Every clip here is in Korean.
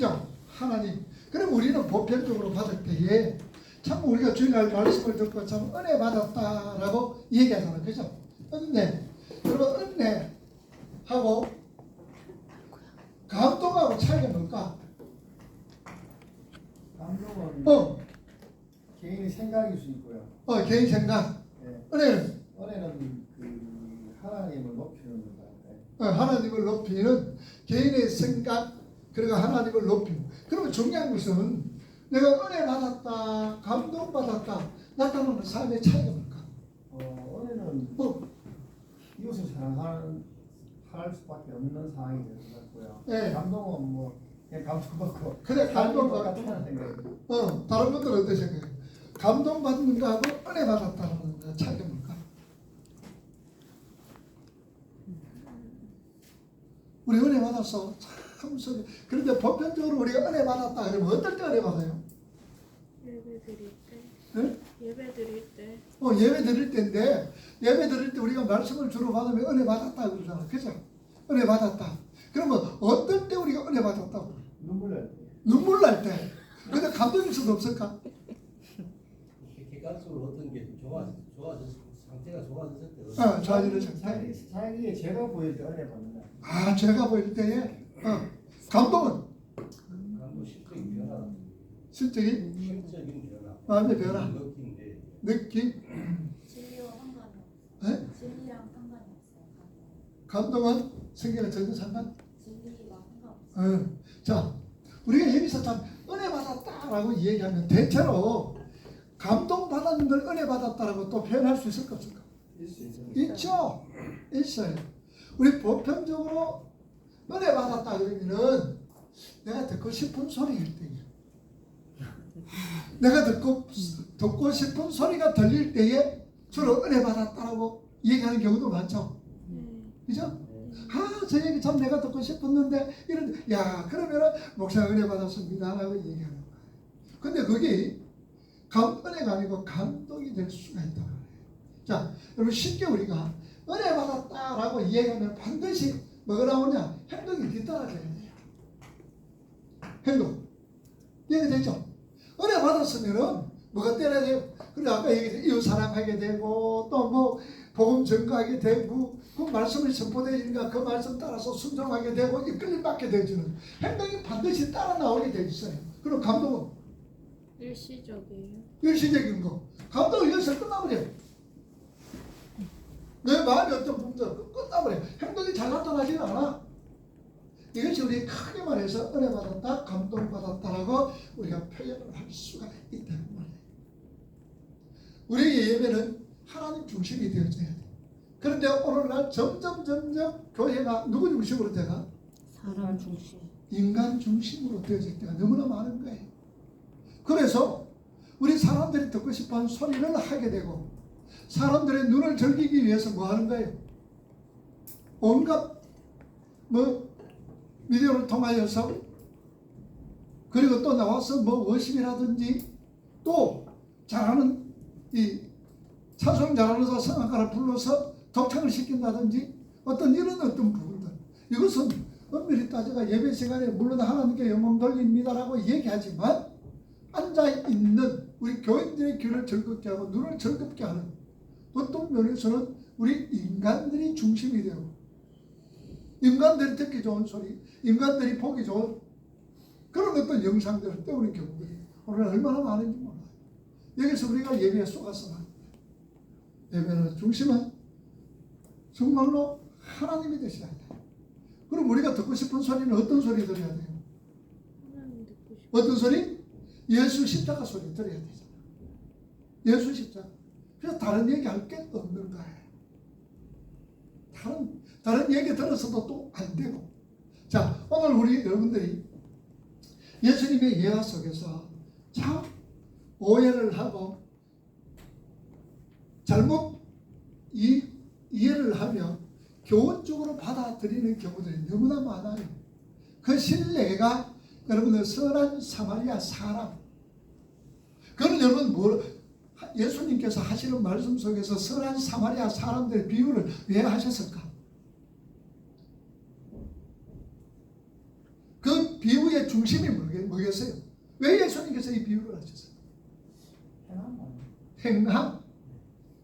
하나님이죠. 하나님. 그럼 우리는 보편적으로 받을 때에 참 우리가 주일날 말씀을 듣고 참 은혜 받았다라고 얘기하잖아요. 그죠? 은혜. 여러분 은혜하고 감동하고 차이가 뭘까? 감동은 개인의 생각일 수 있고요. 개인 생각. 네. 은혜는 은혜는 하나님을 높이는 거다. 하나님을 높이는 개인의 생각, 그리고 하나님을 높이는. 그러면 중요한 것은 내가 은혜 받았다, 감동 받았다 나타나는 삶의 차이가 뭘까? 은혜는 이웃을 사랑할 수밖에 없는 상황이 되는 것 같고요. 네. 감동은 뭐 그냥 감동받고 그래, 감동받고. 같다는 생각이. 다른 분들은 어떻게 생각해요? 감동 받는 거하고 은혜 받았다는 거 차이가 뭘까? 우리 은혜 받았어. 참 그런데 보편적으로 우리가 은혜 받았다 그러면 어떨 때 은혜 받아요? 예배 드릴 때. 네? 예배 드릴 때. 예배 드릴 때인데, 예배 드릴 때 우리가 말씀을 주로 받으면 은혜 받았다 그러잖아. 그죠? 은혜 받았다. 그러면 어떨 때 우리가 은혜 받았다고? 눈물 날 때. 눈물 날 때. 근데 감동일 수도 없을까? 객관적으로 어떤 게 상태가 좋아졌을 때. 좋아지는 상태. 자기의 죄가 보일 때 은혜 받는다. 죄가 보일 때에 감동은 감동 실적인 변화. 실적인 심적인 변화. 마음의 변화. 느낌. 진리와 상관이 없어요. 네? 진리랑 상관이 없어요. 감동은 생기는 전혀 상관. 진리와 상관없어요. 자, 우리가 여기서 참 은혜 받았다라고 얘기하면 대체로 감동 받았는 걸 은혜 받았다라고 또 표현할 수 있을까 없을까? 있죠. 있어요. 우리 보편적으로 은혜 받았다 그러면은 내가 듣고 싶은 소리일 때예요. 내가 듣고 싶은 소리가 들릴 때에 주로 은혜 받았다라고 얘기하는 경우도 많죠. 그죠? 저 얘기 참 내가 듣고 싶었는데 그러면은 목사 은혜 받았습니다 라고 얘기하는 거예요. 근데 그게 은혜가 아니고 감동이 될 수가 있다고 해요. 자, 여러분 쉽게 우리가 은혜 받았다라고 얘기하면 반드시 뭐가 나오냐? 행동이 뒤따라져야 돼요. 행동. 이해되죠? 은혜 받았으면은 뭐가 때려야 돼요? 그래 아까 얘기했죠. 이웃 사랑하게 되고 또 뭐 복음 전가하게 되고 그 말씀이 선포되니까 그 말씀 따라서 순종하게 되고 이끌림 받게 되지는 행동이 반드시 따라 나오게 돼 있어요. 그럼 감동은 일시적이에요. 일시적인 거. 감동은 여기서 끝나버려요. 내 마음이 어떤 부분도 끝나버려요. 행동이 잘 나타나지는 않아. 이것이 우리 크게 말해서 은혜 받았다, 감동 받았다라고 우리가 표현을 할 수가 있다는 말이에요. 우리의 예배는 하나님 중심이 되어져야 돼. 그런데 오늘날 점점 교회가 누구 중심으로 되나? 사람 중심. 인간 중심으로 되어질 때가 너무나 많은 거예요. 그래서 우리 사람들이 듣고 싶어하는 소리를 하게 되고 사람들의 눈을 즐기기 위해서 뭐 하는 거예요? 온갖 미디어를 통하여서 그리고 또 나와서 워십이라든지 또 잘하는 찬송 잘하는 성악가를 불러서 독창을 시킨다든지 어떤 부분들 이것은 엄밀히 따져가 예배 시간에 물론 하나님께 영광 돌립니다라고 얘기하지만 앉아있는 우리 교인들의 귀를 즐겁게 하고 눈을 즐겁게 하는 어떤 면에서는 우리 인간들이 중심이 되고 인간들이 듣기 좋은 소리, 인간들이 보기 좋은 그런 어떤 영상들을 떼우는 경우들이 오늘 얼마나 많은지 몰라요. 여기서 우리가 예배에 쏘가서 예배는 중심은 정말로 하나님이 되셔야 돼요. 그럼 우리가 듣고 싶은 소리는 어떤 소리 들어야 돼요? 하나님 듣고 싶어. 어떤 소리? 예수 십자가 소리 들어야 되잖아. 예수 십자가. 그래서 다른 얘기 할 게 없는 거예요. 다른 얘기 들어서도 또 안 되고. 자, 오늘 우리 여러분들이 예수님의 예화 속에서 참 오해를 하고 잘못 이해를 하며 교훈적으로 받아들이는 경우들이 너무나 많아요. 그 신뢰가 여러분들 선한 사마리아 사람. 그건 여러분 예수님께서 하시는 말씀 속에서 선한 사마리아 사람들의 비유를 왜 하셨을까? 그 비유 비유의 중심이 뭐겠어요? 왜 예수님께서 이 비유를 하셨어요? 행함.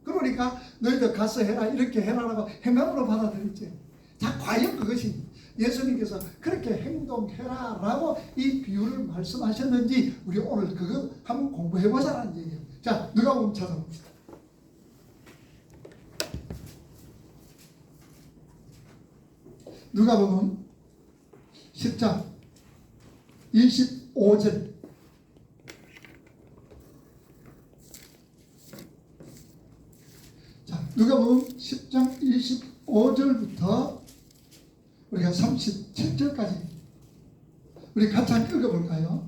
그러니까 너희들 가서 해라, 이렇게 해라라고 행함으로 받아들였지. 자, 과연 그것이 예수님께서 그렇게 행동해라라고 이 비유를 말씀하셨는지 우리 오늘 그거 한번 공부해보자는 얘기예요. 자, 누가복음 찾아봅시다. 누가복음 10장 25절. 자, 누가복음 10장 25절부터 우리가 37절까지 우리 같이 한번 읽어볼까요?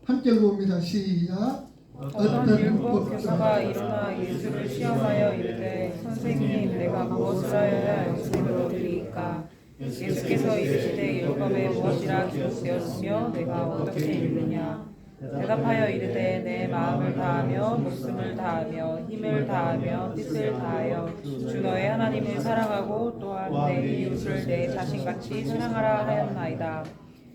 함께 읽어봅니다. 시작. 어떤 율법 교사가 일어나 예수를 시험하여 이르되 선생님 내가 무엇을 하여야 영생을 얻으리이까? 예수께서 이르시되 율법에 무엇이라 기록되었으며 내가 어떻게 읽느냐? 대답하여 이르되 내 마음을 다하며 목숨을 다하며 힘을 다하며 뜻을 다하여 주 너의 하나님을 사랑하고 또한 내 이웃을 내 자신같이 사랑하라 하였나이다.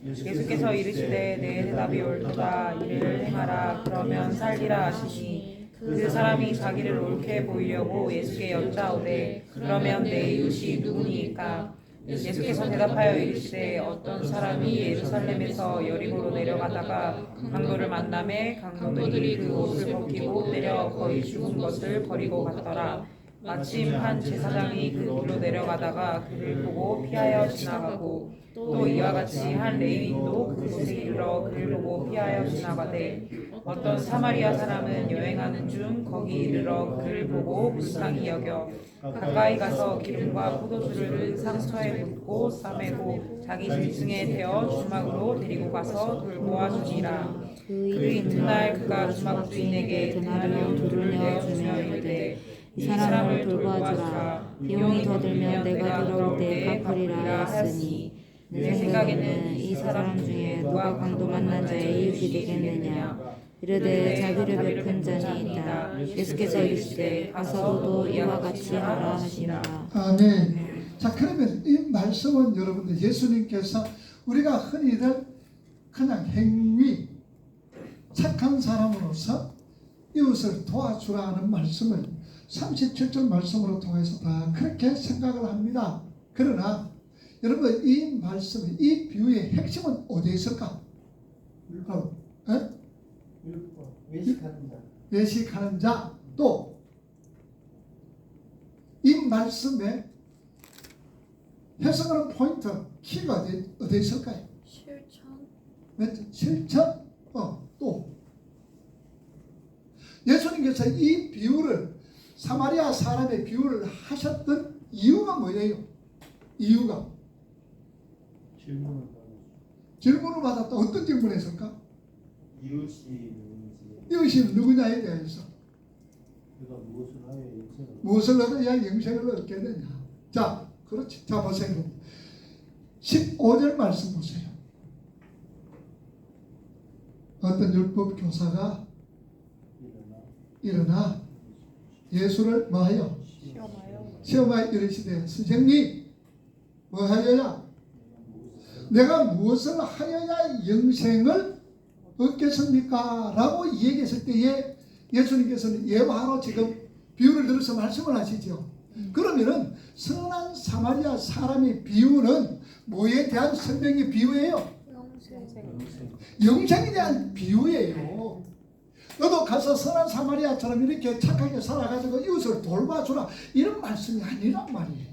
예수께서 이르시되 내 대답이 옳도다. 이를 행하라. 그러면 살리라 하시니 그 사람이 자기를 옳게 보이려고 예수께 여짜오되 그러면 내 이웃이 누구니이까? 예수께서 대답하여 이르시되 어떤 사람이 예루살렘에서 여리고로 내려가다가 강도를 만나매 강도들이 그 옷을 벗기고 때려 거의 죽은 것을 버리고 갔더라. 마침 한 제사장이 그 길로 내려가다가 그를 보고 피하여 지나가고 또 이와 같이 한 레위인도 그곳에 이르러 그를 보고 피하여 지나가되 어떤 사마리아 사람은 여행하는 중 거기 이르러 그를 보고 불쌍히 여겨 가까이 가서 기름과 포도주를 그 상처에 붓고 싸매고 자기 짐승에 태워 주막으로 데리고 가서 돌보아 주니라. 그 이튿날 그가 주막 주인에게 데나리온 둘을 내어주며 이르되 이 사람을 돌보아주라. 비용이 더 들면 내가 들어올 때에 갚으리라 하였으니 내 생각에는 이 사람 중에 누가 강도 만난 자의 이웃이 되겠느냐. 이르되 자비를 베푼 자니 있다. 예수께서 이르시되 가서 너도 이와 같이 하라 하시니라. 아멘. 자, 그러면 이 말씀은 여러분들 예수님께서 우리가 흔히들 그냥 행위 착한 사람으로서 이웃을 도와주라는 말씀을 37절 말씀으로 통해서 다 그렇게 생각을 합니다. 그러나 여러분 이 말씀, 이 비유의 핵심은 어디에 있을까? 외식하는 자. 외식하는 자, 또 이 말씀에 해석하는 포인트, 키가 어디에 있을까요? 실천. 실천? 또 예수님께서 이 비유를 사마리아 사람의 비유를 하셨던 이유가 뭐예요? 이유가 질문을 받았다. 어떤 질문을 했을까? 이웃이 누구냐에 대해서 내가 무엇을 얻어야 영생을 얻게 되냐. 자, 그렇지. 자, 보세요. 15절 말씀 보세요. 어떤 율법 교사가 일어나 예수를 뭐하여? 시험하여 이르시되 선생님 뭐하여야? 내가 무엇을 하여야 영생을 얻겠습니까? 라고 얘기했을 때에 예수님께서는 예화로 지금 비유를 들어서 말씀을 하시죠. 그러면은 선한 사마리아 사람의 비유는 뭐에 대한 설명의 비유예요? 영생에 대한 비유예요. 너도 가서 선한 사마리아처럼 이렇게 착하게 살아가지고 이웃을 돌봐주라 이런 말씀이 아니란 말이에요.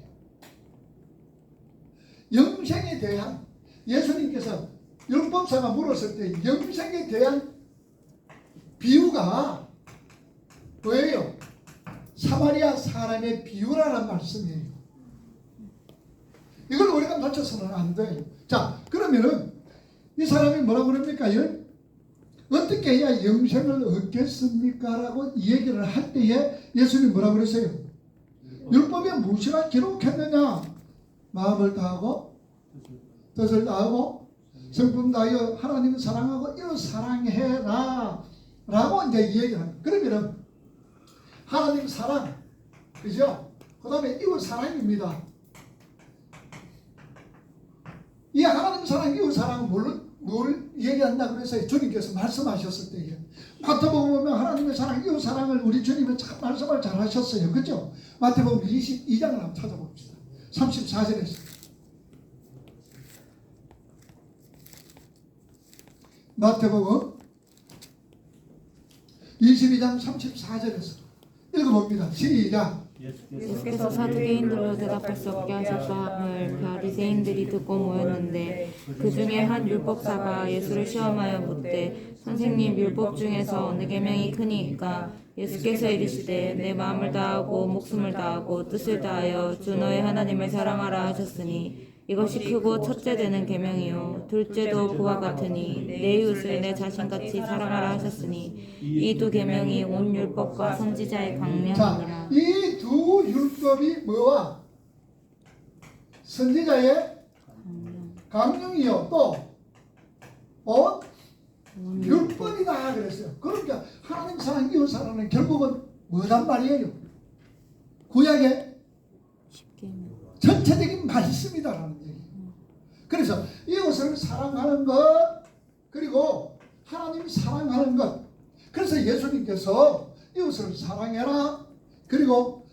영생에 대한 예수님께서 율법사가 물었을 때 영생에 대한 비유가 뭐예요? 사마리아 사람의 비유라는 말씀이에요. 이걸 우리가 놓쳐서는 안 돼요. 자, 그러면은 이 사람이 뭐라고 그럽니까? 어떻게 해야 영생을 얻겠습니까? 라고 얘기를 할 때에 예수님 뭐라고 그랬어요? 율법에 무엇이라 기록했느냐? 마음을 다하고 뜻을 다하고 성품 다하여 하나님을 사랑하고 이웃 사랑해라 라고 이제 얘기를 합니다. 그러면은 하나님 사랑, 그죠? 그 다음에 이웃 사랑입니다. 이 하나님 사랑, 이웃 사랑은 뭘 얘기한다 그래서 주님께서 말씀하셨을 때에 마태복음 보면 하나님의 사랑, 이웃 사랑을 우리 주님은 참 말씀을 잘 하셨어요. 그죠? 마태복음 22장을 한번 찾아봅시다. 34절에서 마태복음 22장 34절에서 읽어봅니다. 시작. 예수께서 사두개인들로 대답할 수 없게 하셨다 함을 바리새인들이 듣고 모였는데 그 중에 한 율법사가 예수를 시험하여 묻되 선생님, 율법 중에서 어느 계명이 크니까? 예수께서 이르시되 내 마음을 다하고 목숨을 다하고 뜻을 다하여 주 너의 하나님을 사랑하라 하셨으니 이것이 크고 첫째 되는 계명이요 둘째도 그와 같으니 내 이웃을 내 자신같이 사랑하라 하셨으니 이 두 계명이 온 율법과 선지자의 강령이니라. 자, 이 두 율법이 뭐와 선지자의 강령이요 또 율법이다 그랬어요. 그러니까 하나님 사랑, 이웃 사랑은 결국은 뭐란 말이에요? 구약의 전체적인 말씀이다라는 얘기예요. 그래서 이웃을 사랑하는 것, 그리고 하나님 사랑하는 것. 그래서 예수님께서 이웃을 사랑해라, 그리고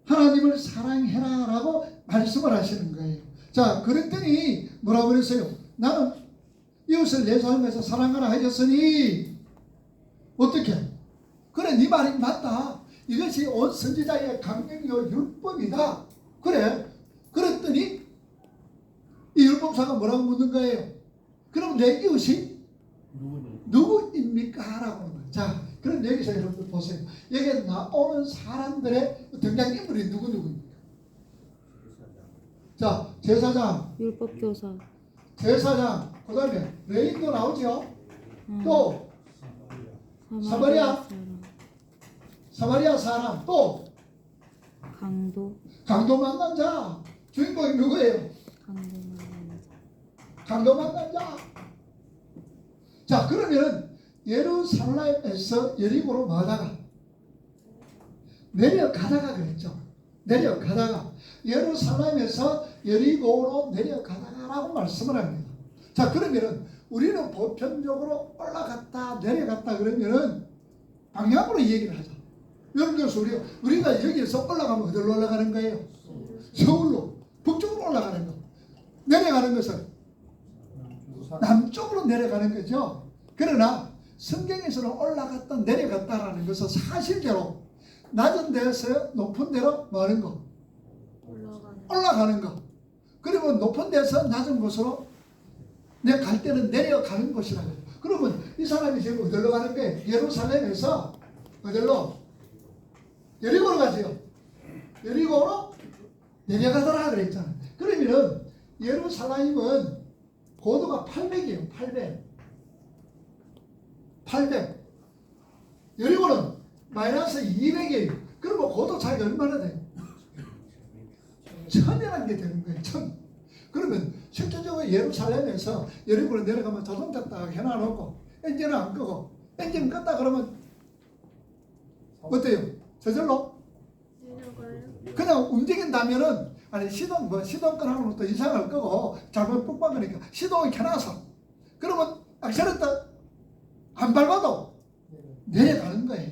하나님을 사랑해라 라고 말씀을 하시는 거예요. 자, 그랬더니 뭐라고 그랬어요? 나는 이웃을 내 삶에서 사랑하라 하셨으니 어떻게? 그래, 네 말이 맞다. 이것이 온 선지자의 강령이요 율법이다. 그래. 그랬더니 이 율법사가 뭐라고 묻는 거예요? 그럼 내 이웃이 누구입니까? 라고 하는 거예요. 자, 그럼 여기서 여러분들 보세요. 여기에 나오는 사람들의 등장인물이 누구입니까? 자, 제사장, 율법교사, 제사장, 그 다음에 레인도 나오죠. 또 사마리아 사람, 또 강도 만난 자. 주인공이 누구예요? 강도 만난 자. 자, 그러면 예루살렘에서 여리고로 가다가 내려가다가 그랬죠. 내려가다가 예루살렘에서 여리고로 내려가다가라고 말씀을 합니다. 자, 그러면은 우리는 보편적으로 올라갔다 내려갔다 그러면은 방향으로 얘기를 하자. 여러분들, 우리가 여기에서 올라가면 어디로 올라가는 거예요? 서울로, 북쪽으로 올라가는 거. 내려가는 것은 남쪽으로 내려가는 거죠. 그러나 성경에서는 올라갔다 내려갔다라는 것은 사실대로 낮은 데서 높은 데로 뭐하는 거? 올라가는 거. 그리고 높은 데서 낮은 곳으로 내가 갈 때는 내려가는 곳이라고. 그러면 이 사람이 지금 어디로 가는 거예요? 예루살렘에서 어디로? 여리고로 가지요. 여리고로 내려가더라 그랬잖아요. 그러면은 예루살렘은 고도가 800이에요. 800. 여리고는 마이너스 200이에요. 그러면 고도 차이가 얼마나 돼요? 1000이라는 게 되는 거예요. 1000. 그러면 실제적으로 예루살렘에서 여리고로 내려가면 자동차 딱 해놔놓고 엔진을 안 끄고 엔진 껐다 그러면 어때요? 저절로? 내려가요? 그냥 움직인다면은 시동 끄라고 또 이상을 끄고 잘못 ปุ๊ 박으니까 시동을 켜놔서 그러면 악셀을 안 밟아도 내려가는 거예요.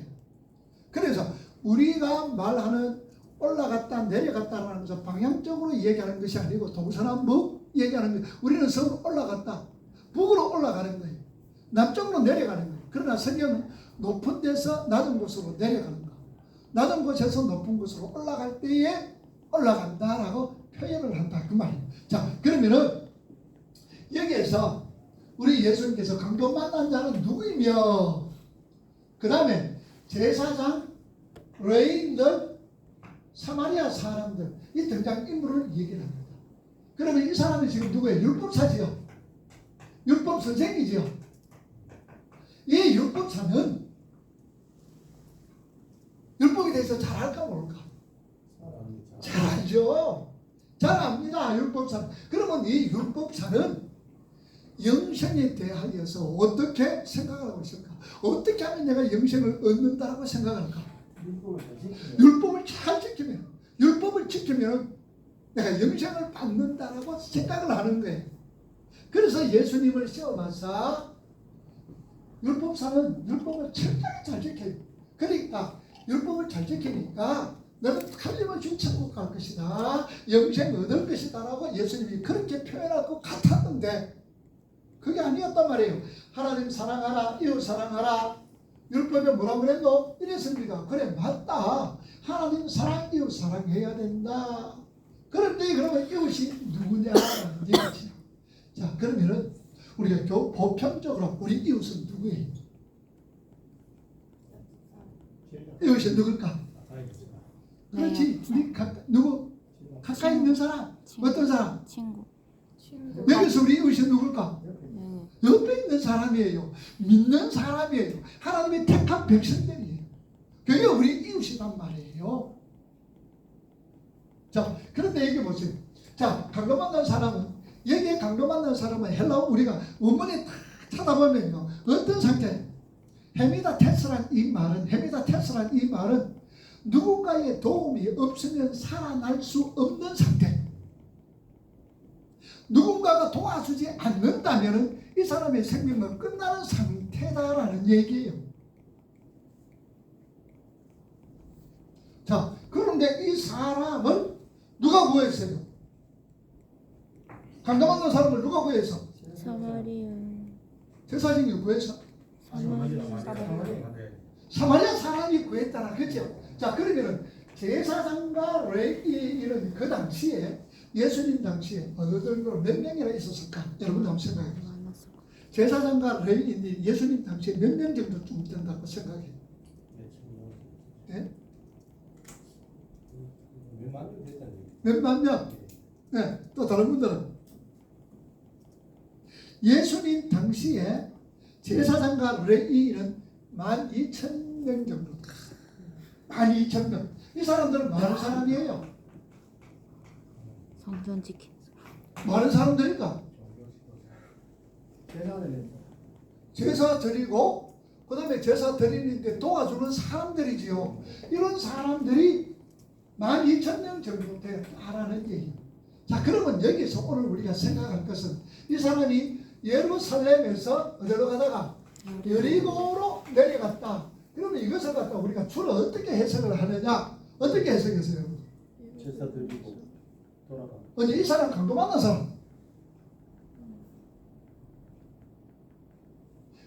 그래서 우리가 말하는 올라갔다 내려갔다라는 것은 방향적으로 얘기하는 것이 아니고 동서남북 얘기하는 거예요. 우리는 서로 올라갔다 북으로 올라가는 거예요. 남쪽으로 내려가는 거예요. 그러나 성경은 높은 데서 낮은 곳으로 내려가는 거, 낮은 곳에서 높은 곳으로 올라갈 때에 올라간다라고 표현을 한다 그 말이에요. 자, 그러면은 여기에서 우리 예수님께서 강도 만난 자는 누구이며 그 다음에 제사장, 레인들, 사마리아 사람들 이 등장인물을 얘기를 합니다. 그러면 이 사람이 지금 누구예요? 율법사지요. 율법 선생이지요. 이 율법사는 율법에 대해서 잘 알까 모를까? 잘 알죠. 잘 압니다. 율법사. 그러면 이 율법사는 영생에 대하여서 어떻게 생각하고 있을까? 어떻게 하면 내가 영생을 얻는다라고 생각할까? 율법을 잘 지키면, 율법을 지키면 내가 영생을 받는다라고 생각을 하는 거예요. 그래서 예수님을 시험하사 율법사는 율법을 철저히 잘 지켜요. 그러니까 율법을 잘 지키니까 너는 틀림없이 천국 갈 것이다, 영생 얻을 것이다 라고 예수님이 그렇게 표현할 것 같았는데 그게 아니었단 말이에요. 하나님 사랑하라, 이웃 사랑하라, 율법에 뭐라고 그랬노? 이랬습니다. 그래, 맞다. 하나님 사랑, 이웃 사랑해야 된다. 그런데 그러면 이웃이 누구냐라는 얘기죠. 자, 그러면은 우리가 보편적으로 우리 이웃은 누구예요? 이웃이 누굴까? 그렇지. 우리 누구? 가까이 있는 사람. 어떤 사람? 친구. 친구. 여기서 우리 이웃이 누굴까? 옆에 있는 사람이에요. 믿는 사람이에요. 하나님의 택한 백성들이에요. 그게 우리 이웃이란 말이에요. 자, 그런데 여기 보세요. 자, 강도 만난 사람은, 여기에 강도 만난 사람은 헬라어 우리가 원문에 다 찾아보면요, 어떤 상태? 헤미다테스란 이 말은 누군가의 도움이 없으면 살아날 수 없는 상태. 누군가가 도와주지 않는다면 이 사람의 생명은 끝나는 상태다라는 얘기예요. 자, 그런데 이 사람을 누가 구했어요? 강도받는 사람을 누가 구해서? 사마리아. 제사장이 구해서? 사마리아 사람이 구했다라, 그렇죠? 자, 그러면은 제사장과 레위인은 그 당시에, 예수님 당시에 어느 정도로 몇 명이나 있었을까? 여러분 한번 생각해 보세요. 제사장과 레위인이 예수님 당시에 몇 명 정도쯤 된다고 생각해요? 네? 몇만 명 됐다는 얘기. 몇만 명? 네, 또 다른 분들은? 예수님 당시에 제사장과 레위인은 12,000명 정도. 12,000명. 이 사람들은 많은 사람이에요. 성전 지키. 많은 사람들인가? 제사 드리고 그 다음에 제사 드리는데 도와주는 사람들이지요. 이런 사람들이 12,000명 정도 되다라는 얘기. 자, 그러면 여기서 오늘 우리가 생각할 것은 이 사람이 예루살렘에서 어디로 가다가 여리고로 내려갔다. 그러면 이것을 갖다 우리가 주로 어떻게 해석을 하느냐? 어떻게 해석했어요? 제사 드리고 돌아가. 언제 이 사람 강도 만난 사람?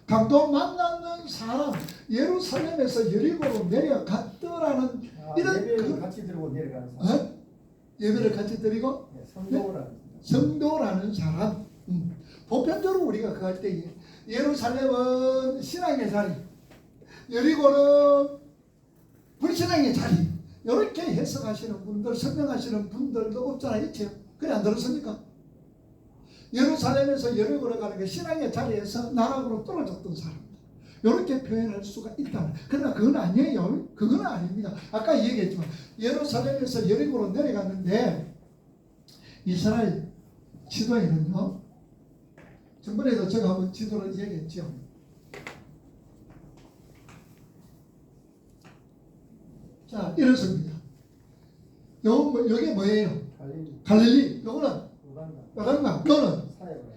강도 만나는 사람, 예루살렘에서 여리고로 내려갔더라는 이런 예배를 같이 들고 내려가는 사람. 예배를 같이 드리고 네, 성도라는 성도라는 사람. 보편적으로 우리가 그 할 때 예루살렘은 신앙의 자리, 여리고는 불신앙의 자리, 이렇게 해석하시는 분들, 설명하시는 분들도 없잖아, 있죠? 그래 안 들었습니까? 예루살렘에서 여리고로 가는 게 신앙의 자리에서 나락으로 떨어졌던 사람들, 이렇게 표현할 수가 있다. 그러나 그건 아니에요. 그건 아닙니다. 아까 얘기했지만 예루살렘에서 여리고로 내려갔는데 이스라엘 지도에는요, 전번에도 제가 한번 지도를 얘기했죠. 자, 이렇습니다. 여기 뭐예요? 갈릴리. 요거는 요단강. 요는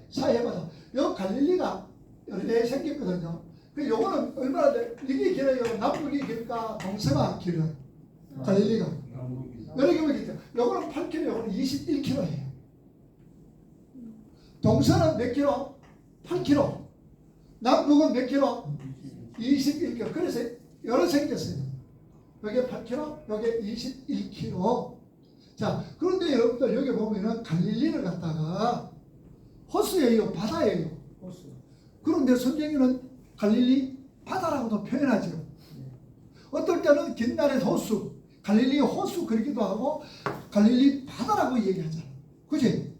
사해바다. 요 갈릴리가 이렇게 생겼거든요. 그 요거는 얼마나 돼? 이게 길어요? 남북이 길까? 동서가 길어요? 갈릴리가. 여러 개가 길죠. 요거는 8km, 요거는 21km예요. 동서는 몇 킬로? 8km. 남북은 몇 킬로? 21km. 그래서 여러 생겼어요. 여기 8km, 여기 21km. 자, 그런데 여러분들 여기 보면은 갈릴리를 갖다가 호수예요, 바다예요. 호수. 그런데 성경에는 갈릴리 바다라고도 표현하죠. 어떨 때는 긴날의 호수, 갈릴리 호수 그러기도 하고 갈릴리 바다라고 얘기하잖아. 그지?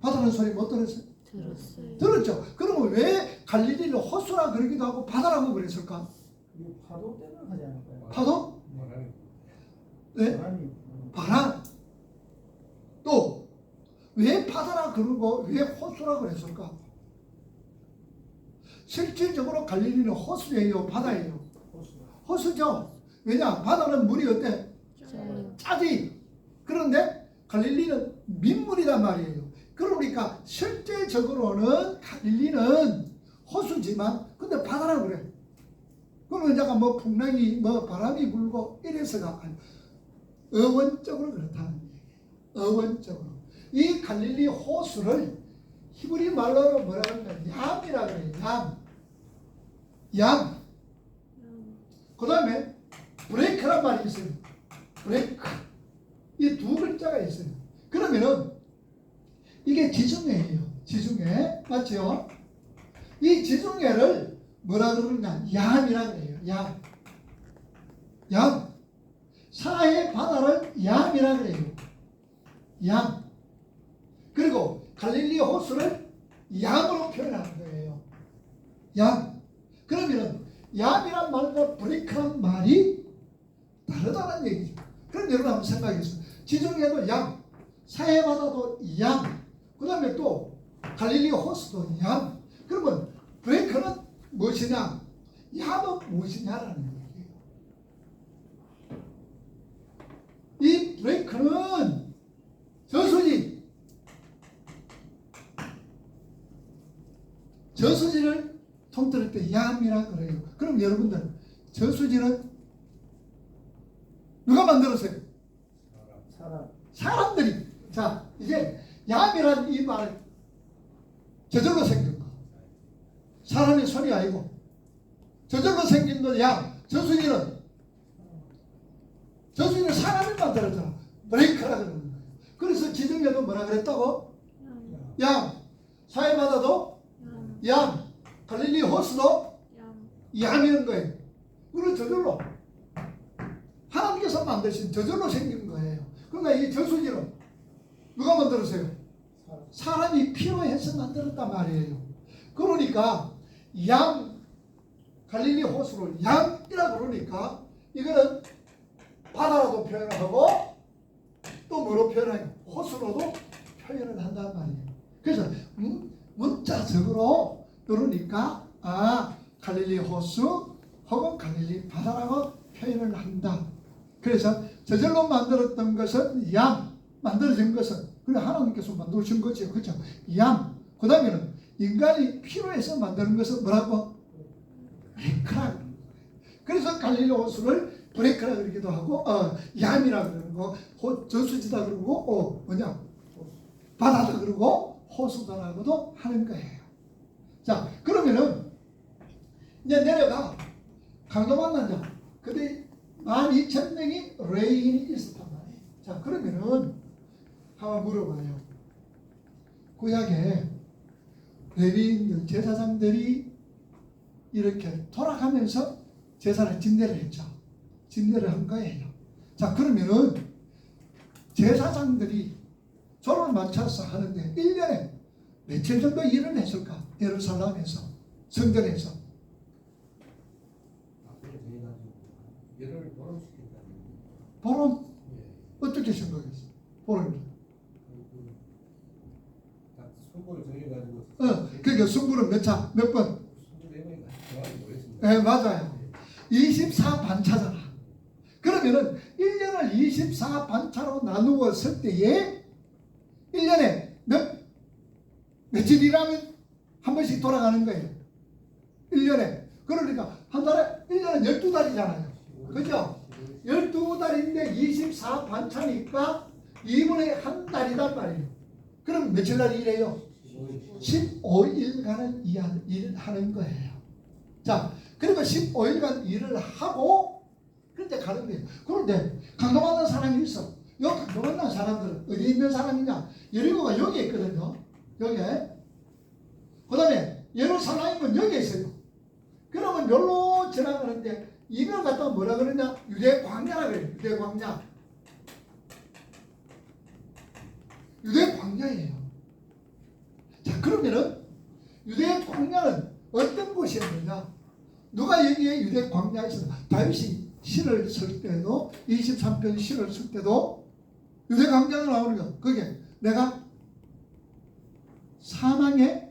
바다라는 소리 못 들었어요? 들었어요. 들었죠? 그러면 왜 갈릴리를 호수라 그러기도 하고 바다라고 그랬을까? 이거 파도 때문에 하지 않을까요? 파도? 네? 바람이. 바람. 또 왜 바다라 그러고 왜 호수라 그랬을까? 실질적으로 갈릴리는 호수예요, 바다예요? 호수. 호수죠. 왜냐? 바다는 물이 어때? 짜지. 그런데 갈릴리는 민물이란 말이에요. 그러니까 실제적으로는 갈릴리는 호수지만 근데 바다라고 그래. 그러면 약간 뭐 풍랑이 뭐 바람이 불고 이래서가 아니고 어원적으로 그렇다는 얘기예요. 어원적으로 이 갈릴리 호수를 히브리 말로 뭐라 그러냐면 얌이라 그래요. 얌. 그 다음에 브레이크란 말이 있어요. 브레이크. 이 두 글자가 있어요. 그러면은 이게 지중해예요. 지중해. 맞죠? 이 지중해를 뭐라 그러냐? 얌이라 그래요. 얌. 사해 바다를 얌이라 그래요. 얌. 그리고 갈릴리 호수를 얌으로 표현하는 거예요. 얌. 그러면은 얌이란 말과 브레이크란 말이 다르다는 얘기죠. 그럼 여러분 한번 생각해 보세요. 지중해도 얌, 사해 바다도 얌, 그 다음에 또 갈릴리 호수도 얌. 그러면 브레이크는 무엇이냐? 얌은 무엇이냐라는 얘기예요. 이 브레이크는 저수지를 통틀을 때 얌이라 그래요. 그럼 여러분들 저수지는 누가 만들었어요? 사람들이. 자, 이제 얌이란 이 말은 저절로 생긴 거. 사람의 손이 아니고 저절로 생긴 거 얌. 저수지는 사람이 만들었잖아. 브레이크라 그러는 거예요. 그래서 지중해도 뭐라 그랬다고? 얌. 사해바다도 얌. 갈릴리 호수도 얌이는 거예요. 그걸 저절로 하나님께서 만드신 저절로 생긴 거예요. 그러니까 이 저수지는 누가 만들었어요? 사람이 필요해서 만들었단 말이에요. 그러니까 갈릴리 호수를 얌이라 그러니까 이거는 바다로도 표현하고 또 뭐로 표현해요? 호수로도 표현을 한단 말이에요. 그래서 문자적으로 그러니까 갈릴리 호수 혹은 갈릴리 바다라고 표현을 한다. 그래서 저절로 만들었던 것은 만들어진 것은 그래 하나님께서 만드신 거죠. 그렇죠? 그 다음에는 인간이 필요해서 만드는 것은 뭐라고? 브레이크라. 그래서 갈릴리 호수를 브레이크라 그러기도 하고 얌이라 그러는 거, 저수지다 그러고 바다다 그러고 호수다라고도 하는 거예요. 자, 그러면은 이제 내려가 강도 만난 자. 근데 12,000명이 레인이 있었단 말이에요. 자, 그러면은 한번 물어봐요. 구약에 레위인들 제사장들이 이렇게 돌아가면서 제사를 진대를 했죠. 진대를 한 거예요. 자, 그러면은 제사장들이 조를 맞춰서 하는데 1년에 며칠 정도 일을 했을까? 예루살렘에서, 성전에서. 얘를 보람시킨다는 보름? 어떻게 생각했어? 보름이. 순보를 정해가지고 그러니까 승부는 몇 차? 몇 번? 24번이 정확히 모르겠습니다. 네, 맞아요. 24반차잖아. 그러면은 1년을 24반차로 나누었을 때에 1년에 며칠 일하면 한 번씩 돌아가는 거예요. 1년에. 그러니까 한 달에 1년은 12달이잖아요. 그죠? 12달인데 24반차니까 2분의 한 달이단 말이에요. 그럼 며칠 날 일해요? 15일간은 일하는 거예요. 자, 그러니까 15일간 일을 하고 그때 가는 거예요. 그런데 강도받는 사람이 있어. 이 강도받는 사람들은 어디 있는 사람이냐? 여리고가 여기 있거든요. 여기에. 그 다음에 예루살렘은 여기 있어요. 그러면 여기로 지나가는데 이걸 갖다가 뭐라 그러냐? 유대 광야라 그래요. 유대 광야. 유대 광야예요. 자, 그러면은 유대 광야는 어떤 곳이었느냐? 누가 여기에 유대 광야에서 다윗이 시를 쓸 때도 23편 시를 쓸 때도 유대 광야가 나오는 거. 그게 내가 사망의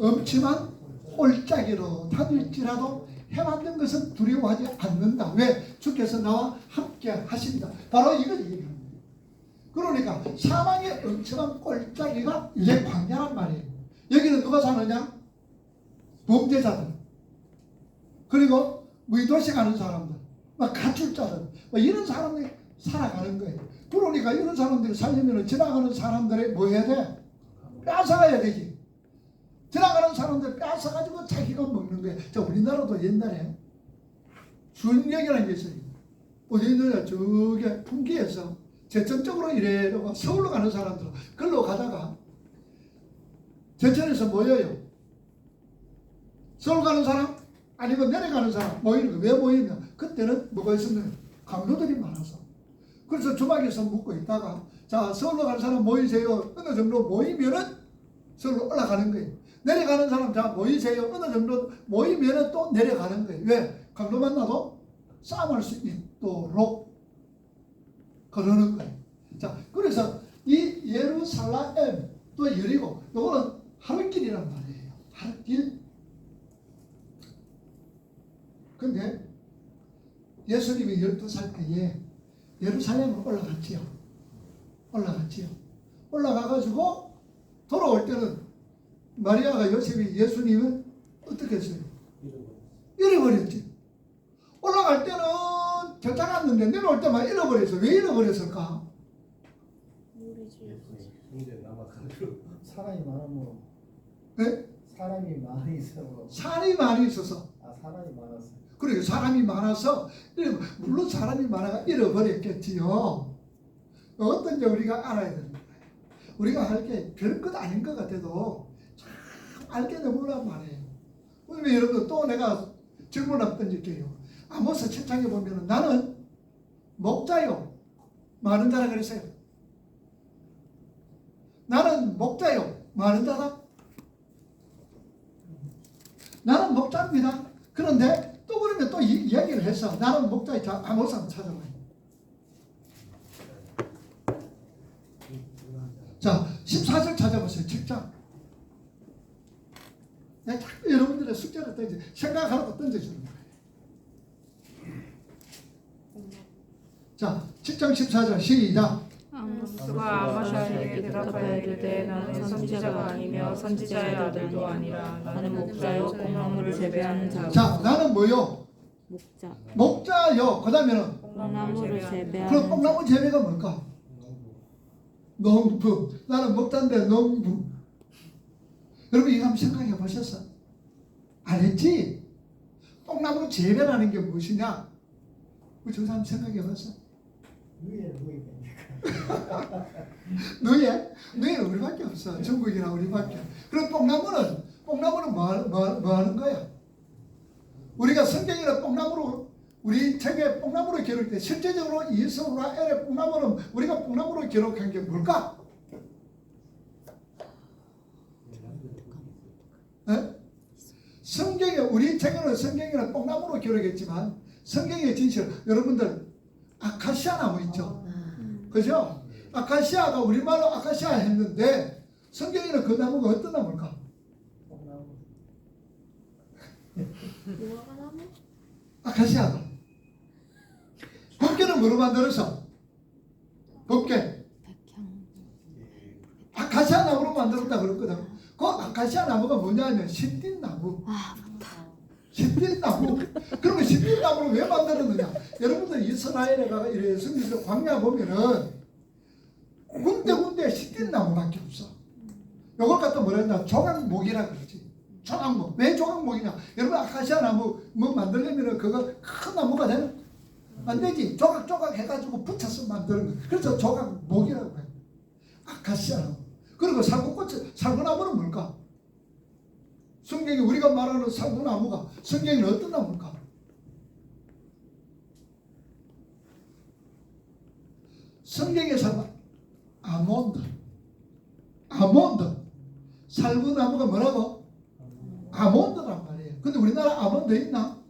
엄침한 홀짜기로 다닐지라도 해만든 것은 두려워하지 않는다. 왜? 주께서 나와 함께 하신다. 바로 이걸 얘기합니다. 그러니까 사망의 엄청난 꼴짜기가 이제 광야란 말이에요. 여기는 누가 사느냐? 범죄자들, 그리고 무도식하는 사람들, 막 가출자들, 막 이런 사람들이 살아가는 거예요. 그러니까 이런 사람들이 살려면 지나가는 사람들이 뭐 해야 돼? 뺏어가야 되지. 지나가는 사람들 뺏어가지고 자기가 먹는 거예요. 자, 우리나라도 옛날에 순령이라는 게 있어요. 어디는 저게 풍기에서 제천적으로 이래가 서울로 가는 사람들 글로 가다가 제천에서 모여요. 서울 가는 사람 아니면 내려가는 사람 모이는 거. 왜 모이냐? 그때는 뭐가 있었냐면 강도들이 많아서. 그래서 주막에서 묵고 있다가 자, 서울로 가는 사람 모이세요. 어느 정도 모이면은 서울로 올라가는 거예요. 내려가는 사람 자 모이세요. 어느 정도 모이면은 또 내려가는 거예요. 왜? 강도 만나도 싸움할 수 있도록 그러는 거예요. 자, 그래서 이 예루살렘 또 여리고 요거는 하루길이란 말이에요. 하루길. 근데 예수님이 12살 때에 예루살렘으로 올라갔지요. 올라가가지고 돌아올 때는 마리아가 요셉이 예수님을 어떻게 했어요? 잃어버렸지. 올라갈 때는 괜찮았는데 내려올 때만 잃어버렸어. 왜 잃어버렸을까? 사람이 많으므로. 네? 사람이 많이 있어서. 사람이 많이 있어서. 아, 사람이 많았어. 그리고 사람이 많아서 물론 사람이 많아가 잃어버렸겠지요. 어떤지 우리가 알아야 되는 거예요. 우리가 할 게 별것 아닌 것 같아도 참 알게 되보란 말이에요. 그러면 여러분 또 내가 질문 한번 던질게요. 아모스 7장에 보면 나는 목자요 많은 자라 그랬어요. 나는 목자요 많은 자다. 나는 목자입니다. 그런데 또 그러면 또 이야기를 해서 나는 목자의 자 아모스 한번 찾아봐요. 자, 14절 찾아보세요. 7장. 내가 자꾸 여러분들의 숙제를 던져 생각하라고 던져주는 거예요. 자, 7장 14절 시작. 아모스가 아마샤에게 대답하여 이르되 나는 선지자가 아니며 선지자의 아들도 아니라 나는 목자요 콩나물을 재배하는 자고. 자, 나는 뭐요? 목자. 목자요. 그 다음에는 콩나물을 그럼 재배하는 콩나물 재배가 뭘까? 농부. 나는 목자인데 농부. 여러분 이거 한번 생각해 보셨어? 안 했지? 콩나물 재배라는 게 무엇이냐? 우리 저 사람 생각해 봤어? 너희는 우리밖에 없어. 중국이나 우리밖에. 그럼 뽕나무는 뭐 하는 거야? 우리가 성경이나 뽕나무로 우리 책에 뽕나무로 기록돼 실제적으로 이스라엘의 뽕나무는 우리가 뽕나무로 기록한 게 뭘까? 네? 성경에 우리 책에는 성경이나 뽕나무로 기록했지만 성경의 진실 여러분들 아카시아 나무 있죠? 그죠? 아카시아가 우리말로 아카시아 했는데 성경에는 그 나무가 어떤 나무일까? 무화과 나무? 아카시아가. 법계는 뭐로 만들었어? 법계. 아카시아 나무로 만들었다 그랬거든. 그 아카시아 나무가 뭐냐면 시띠나무. 시띠나무. 그러면 시띠나무를 왜 만들었느냐? 여러분들 이스라엘에 가서 이래 성경에서 광야 보면은 군데군데 시띠나무밖에 없어. 요걸 갖다 뭐라 했나? 조각목이라 그러지. 조각목. 왜 조각목이냐? 여러분 아카시아 나무 뭐 만들려면 그거 큰 나무가 되는? 안 되지. 조각조각 해가지고 붙여서 만드는 거. 그래서 조각목이라고 해. 아카시아 나무. 그리고 살구나무는 뭘까? 성경이 우리가 말하는 살구나무가 성경에는 어떤 나무일까? 성경의 살구 아몬드. 살구나무가 뭐라고? 아몬드란 말이에요. 근데 우리나라 아몬드 있나?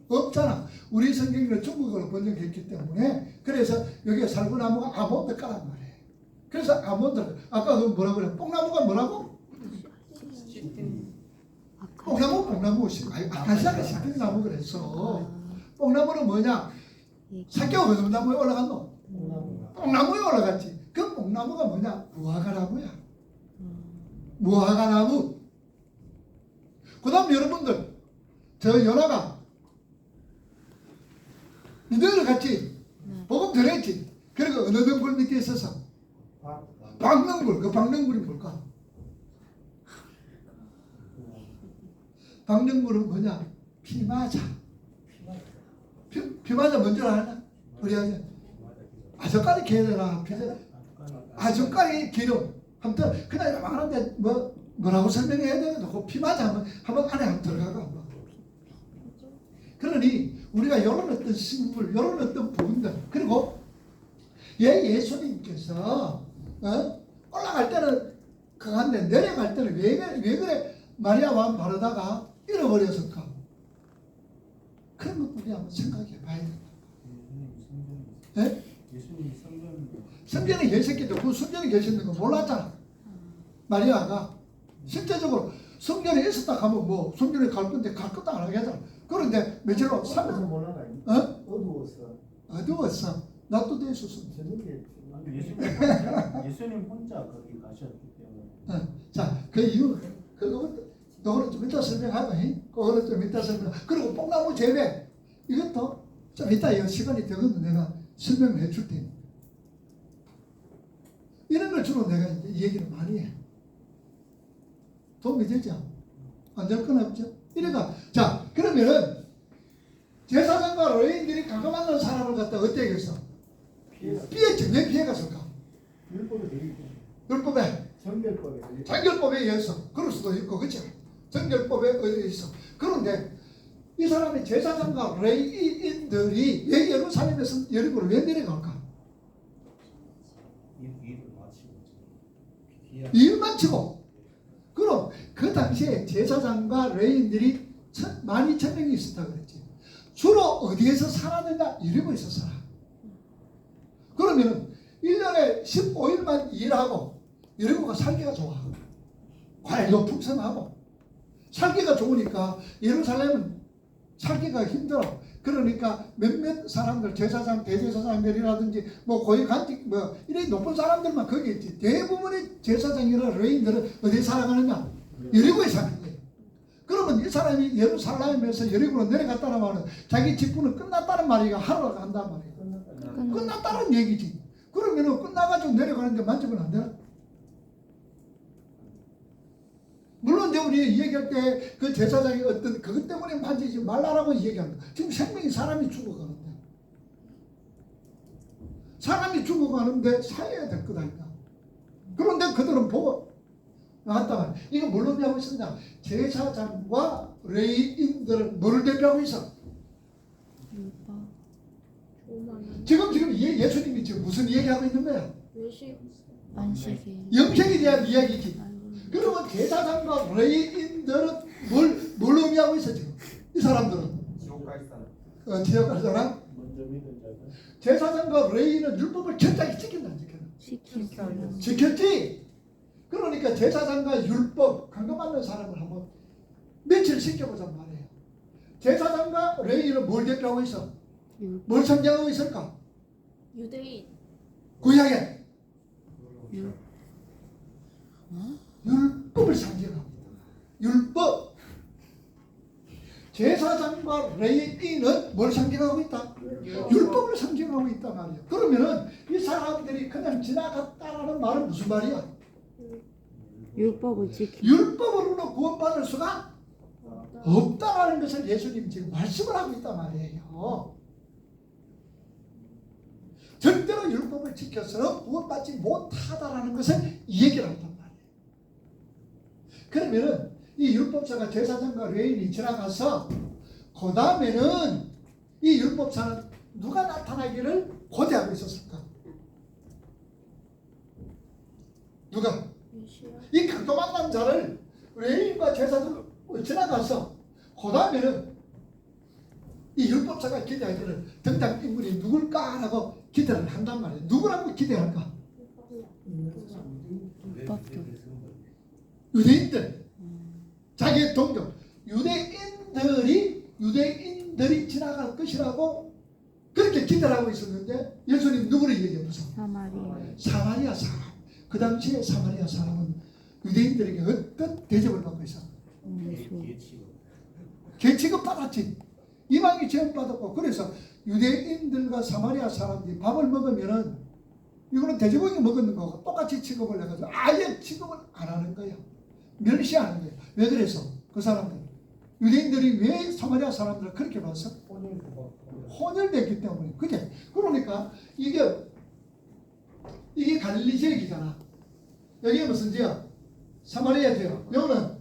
없잖아. 우리 성경은 중국어로 번역했기 때문에 그래서 여기에 살구나무가 아몬드 까란 말이에요. 그래서 아몬드 아까 그 뭐라고 그래? 뽕나무가 뭐라고? 뽕나무 아카시아가 시띠나무 그랬어. 뽕나무는 뭐냐? 사개월 어느 나무에 올라갔노? 뽕나무에 올라갔지. 그 뽕나무가 뭐냐? 무화과나무야. 무화과나무. 그 다음 여러분들, 저 연하가 너희들 같이 복음 들었지? 그리고 어느 등불 밑에 있어서 박능불. 그 박능불이 뭘까? 박능불은 뭐냐? 피마자. 피마자 뭔지 알아? 우리 아재 아저까지 기회라. 아저까지 기름. 아무튼 그냥 말하는데 뭐라고 설명해야 되나? 그 피마자 한번 안에 한번 들어가가 한번. 그러니 우리가 이런 어떤 신분, 이런 어떤 부분들, 그리고 예수님께서 올라갈 때는 그한데 내려갈 때는 왜 그래 마리아 왕 바르다가 잃어버렸을까? 그런 것도 우리 한번 생각해 봐야 된다. 예수님이 성경 성전에 계셨기도 그 성전에 계시는 거 몰랐잖아. 마리아가 실제적으로 성전에 있었다 하면 뭐 성전에 갈 건데 갈 것도 안 하겠잖아. 그런데 며칠 후 어두워서 3일 몰라가요. 어? 어두웠어. 나도 됐었어. 저녁에 예수님 혼자 거기 가셨기 때문에 자, 그 이유 그거는 좀 이따 설명하고, 그거는 좀 이따 설명. 그리고 뽕나무 재배 이것도 좀 이따 시간이 되거든 내가 설명을 해줄 테니까. 이런 걸 주로 내가 이제 얘기를 많이 해. 도움이 되죠? 안 될 건 없죠? 이래가 자 그러면은 제사장과 레위인들이 강도 만난 사람을 갖다 어떻게 했어? 피했지. 왜 피해갔을까? 율법에 대해 율법에 정결법에 대해 정결법에 의해서 그럴 수도 있고 그렇죠. 정결법에 의해서. 그런데 이 사람이 제사장과 레위인들이 왜 예루살렘에서 여리고로 왜 내려갈까? 일을 마치고 일 마치고. 그럼 그 당시에 제사장과 레위인들이 12,000명이 있었다 그랬지. 주로 어디에서 살았느냐? 여리고에서 살아. 그러면은 1년에 15일만 일하고 여리고가 살기가 좋아. 과일도 풍성하고 살기가 좋으니까 예루살렘은 살기가 힘들어. 그러니까 몇몇 사람들 제사장 대제사장들이라든지 뭐 고위 간직 뭐 이런 높은 사람들만 거기 있지. 대부분의 제사장이나 레위인들은 어디에 살아가느냐? 여리고에 사는 거예요. 그러면 이 사람이 예루살렘에서 여리고로 내려갔다는 말은 자기 직분은 끝났다는 말이가 하러 간단 말이에요. 끝났다는 얘기지. 그러면은 끝나가지고 내려가는데 만지면 안 되나? 물론 이제 우리 얘기할 때 그 제사장이 어떤 그것 때문에 만지지 말라라고 얘기합니다. 지금 생명이 사람이 죽어가는데 살려야 될 거다니까. 그런데 그들은 보고 나갔다가 이거 뭘로 대하고 있었냐? 제사장과 레위인들은 뭐를 대표하고 있어? 지금 예수님이 지금 무슨 얘기하고 있는 거야? 안식일. 영생에 대한 이야기지. 그러면 제사장과 레위인들은 뭘 의미하고 있어 지금? 이 사람들은 지옥 갈 사람 지옥 갈 사람? 먼저 믿은 자가 제사장과 레위인은 율법을 철저히 지킨다. 지켰지? 그러니까 제사장과 율법 강도받는 사람을 한번 며칠 시켜보자 말이에요. 제사장과 레위인은 뭘 대표하고 있어? 뭘 상징하고 있을까? 유대인. 구약에 율법을 상징하고 있다. 율법. 제사장과 레위인은 뭘 상징하고 있다? 율법을 상징하고 있단 말이야. 그러면은 이 사람들이 그냥 지나갔다라는 말은 무슨 말이야? 율법을 지키. 율법으로는 구원받을 수가 없다라는 것을 예수님 지금 말씀을 하고 있단 말이에요. 절대로 율법을 지켜서는 구원받지 못하다라는 것을 이 얘기를 한단 말이에요. 그러면은 이 율법사가 제사장과 레위인이 지나가서 그 다음에는 이 율법사는 누가 나타나기를 고대하고 있었을까? 누가? 이 강도 만난 자를 레위인과 제사장을 지나가서 그 다음에는 이 율법사가 기대하기를 등장인물이 누굴까라고 기대를 한단 말이에요. 누구라고 기대할까? 유대인들. 자기의 동족 유대인들이 지나갈 것이라고 그렇게 기대를 하고 있었는데 예수님 누구를 얘기해보세요? 사마리아. 사마리아 사람. 그 당시에 사마리아 사람은 유대인들에게 어떤 대접을 받고 있어? 계치급 받았지. 이방이 제한받았고, 그래서 유대인들과 사마리아 사람들이 밥을 먹으면은 이거는 돼지고기 먹는 거고 똑같이 취급을 해가지고 아예 취급을 안 하는 거야. 멸시하는 거야. 왜 그래서? 그 사람들 유대인들이 왜 사마리아 사람들을 그렇게 봤어? 혼혈됐기 때문에. 그게 그러니까 이게 갈릴리 지역이잖아. 여기가 무슨 지역? 사마리아 지역. 여기는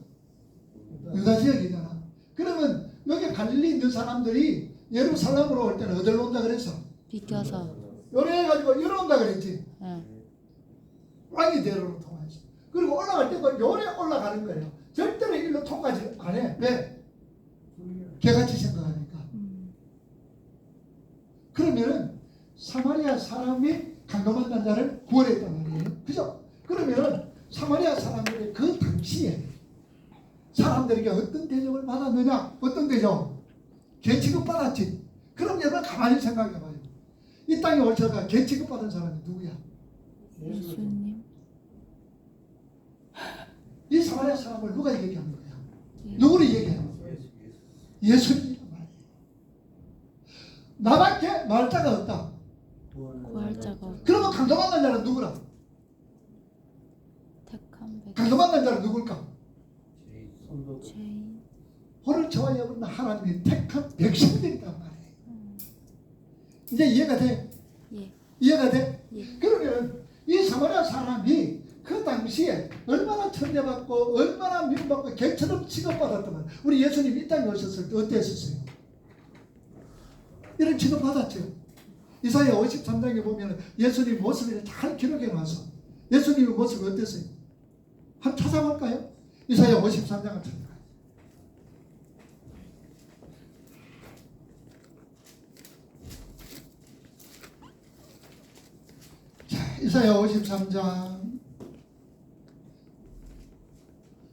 유다 지역이잖아. 그러면 여기 갈릴리 있는 사람들이 예루살렘으로 올 때는 어디로 온다 그랬어? 비켜서. 요래 해가지고 이리 온다 그랬지. 예. 왕이 대로로 통하지. 그리고 올라갈 때도 요래 올라가는 거예요. 절대로 일로 통하지 안 해. 왜? 개같이 생각하니까. 그러면은 사마리아 사람이 강도만 자를 구원했단 말이에요. 그죠? 그러면은 사마리아 사람들이 그 당시에 사람들에게 어떤 대접을 받았느냐? 어떤 대접? 개 취급받았지. 그럼 여러분 가만히 생각해봐요. 이 땅에 오셔서 개 취급받은 사람이 누구야? 예수님. 이 사마리아 사람을 누가 얘기하는 거야? 누구를 얘기하는 거야? 예수님이란 말이에요. 나밖에 말할 자가 없다. 구할자가 없다. 그러면 강도받는 자는 누구라? 택한 백. 강도받는 자는 누굴까? 죄인. hor을 저와 여부는 하나님이 택한 백성들이란 말이에요. 이제 이해가 돼? 예. 이해가 돼? 예. 그러면 이 사마리아 사람이 그 당시에 얼마나 천대받고 얼마나 미움받고 개처럼 취급받았다면 우리 예수님 이 땅에 오셨을 때 어땠었어요? 이런 취급받았죠. 이사야 53장에 보면 예수님 모습을 잘 기록해 놔서 예수님의 모습이 어땠어요? 한번 찾아볼까요? 이사야 53장을 찾아봐요. 이사야 53장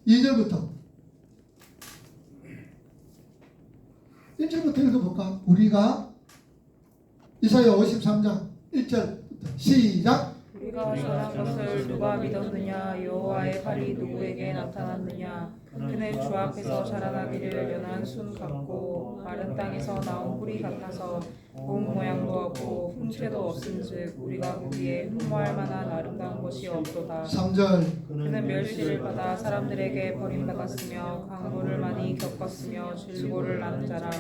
2절부터 1절부터 읽어볼까? 우리가 이사야 53장 1절부터 시작. 우리가 전한 것을 누가 믿었느냐? 여호와의 팔이 누구에게 나타났느냐? 그는 주 앞에서 자라나기를 연한 순 같고 마른 땅에서 나온 뿌리 같아서 몸 모양도 없고 흠채도 없은즉 우리가 보기에 흠모할 만한 아름다운 것이 없도다. 3절. 그는 멸시를 받아 사람들에게 버림받았으며 강도를 많이 겪었으며 질고를 낳은 자라.